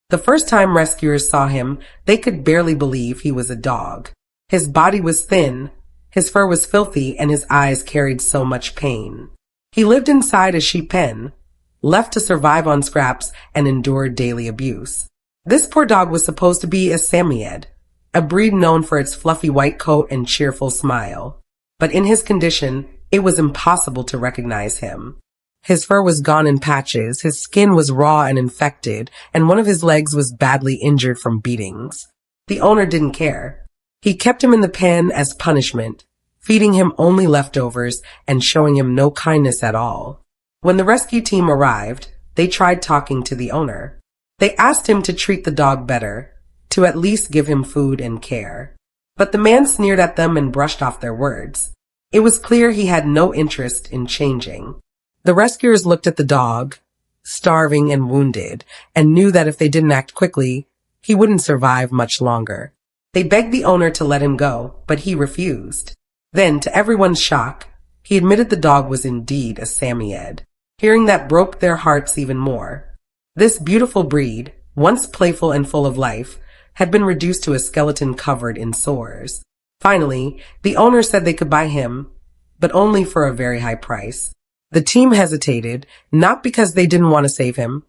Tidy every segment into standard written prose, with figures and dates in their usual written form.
The first time rescuers saw him, they could barely believe he was a dog. His body was thin, his fur was filthy, and his eyes carried so much pain. He lived inside a sheep pen, left to survive on scraps and endure daily abuse. This poor dog was supposed to be a Samoyed, a breed known for its fluffy white coat and cheerful smile. But in his condition, it was impossible to recognize him. His fur was gone in patches, his skin was raw and infected, and one of his legs was badly injured from beatings. The owner didn't care. He kept him in the pen as punishment, feeding him only leftovers and showing him no kindness at all. When the rescue team arrived, they tried talking to the owner. They asked him to treat the dog better, to at least give him food and care. But the man sneered at them and brushed off their words. It was clear he had no interest in changing. The rescuers looked at the dog, starving and wounded, and knew that if they didn't act quickly, he wouldn't survive much longer. They begged the owner to let him go, but he refused. Then, to everyone's shock, he admitted the dog was indeed a Samoyed. Hearing that broke their hearts even more. This beautiful breed, once playful and full of life, had been reduced to a skeleton covered in sores. Finally, the owner said they could buy him, but only for a very high price. The team hesitated, not because they didn't want to save him,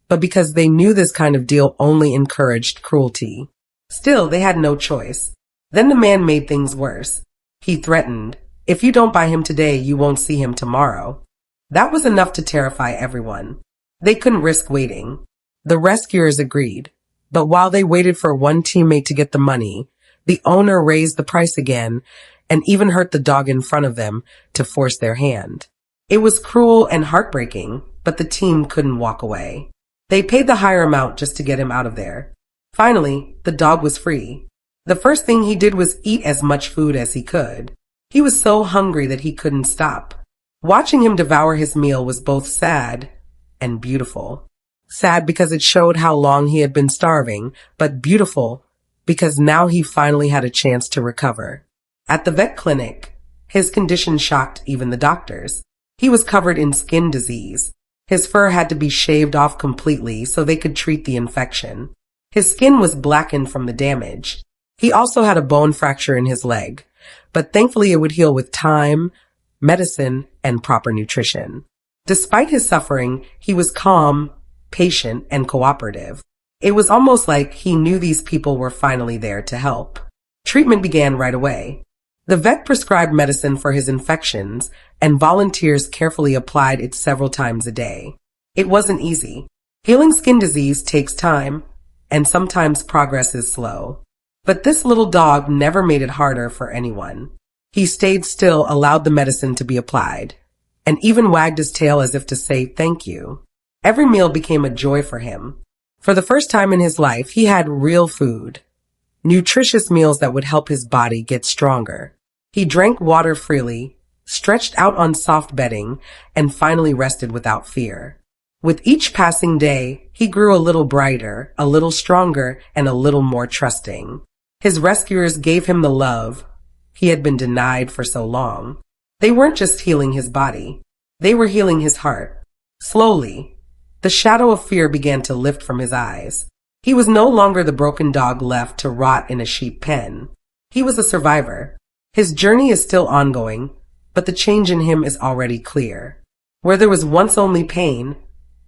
but because they knew this kind of deal only encouraged cruelty. Still, they had no choice. Then the man made things worse. He threatened, "If you don't buy him today, you won't see him tomorrow." That was enough to terrify everyone. They couldn't risk waiting. The rescuers agreed, but while they waited for one teammate to get the money, the owner raised the price again and even hurt the dog in front of them to force their hand. It was cruel and heartbreaking, but the team couldn't walk away. They paid the higher amount just to get him out of there. Finally, the dog was free. The first thing he did was eat as much food as he could. He was so hungry that he couldn't stop. Watching him devour his meal was both sad and beautiful. Sad because it showed how long he had been starving, but beautiful because now he finally had a chance to recover. At the vet clinic, his condition shocked even the doctors. He was covered in skin disease. His fur had to be shaved off completely so they could treat the infection. His skin was blackened from the damage. He also had a bone fracture in his leg, but thankfully it would heal with time, medicine, and proper nutrition. Despite his suffering, he was calm, patient, and cooperative. It was almost like he knew these people were finally there to help. Treatment began right away. The vet prescribed medicine for his infections, and volunteers carefully applied it several times a day. It wasn't easy. Healing skin disease takes time, and sometimes progress is slow. But this little dog never made it harder for anyone. He stayed still, allowed the medicine to be applied, and even wagged his tail as if to say thank you. Every meal became a joy for him. For the first time in his life, he had real food. Nutritious meals that would help his body get stronger. He drank water freely, stretched out on soft bedding, and finally rested without fear. With each passing day, he grew a little brighter, a little stronger, and a little more trusting. His rescuers gave him the love he had been denied for so long. They weren't just healing his body. They were healing his heart. Slowly, the shadow of fear began to lift from his eyes. He was no longer the broken dog left to rot in a sheep pen. He was a survivor. His journey is still ongoing, but the change in him is already clear. Where there was once only pain,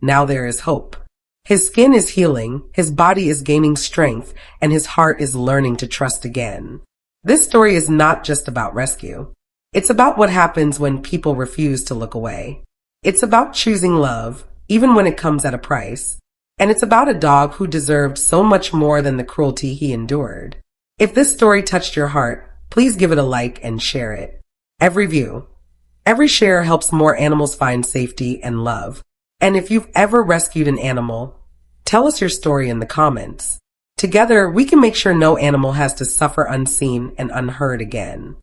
now there is hope. His skin is healing, his body is gaining strength, and his heart is learning to trust again. This story is not just about rescue. It's about what happens when people refuse to look away. It's about choosing love, even when it comes at a price. And it's about a dog who deserved so much more than the cruelty he endured. If this story touched your heart, please give it a like and share it. Every view, every share helps more animals find safety and love. And if you've ever rescued an animal, tell us your story in the comments. Together, we can make sure no animal has to suffer unseen and unheard again.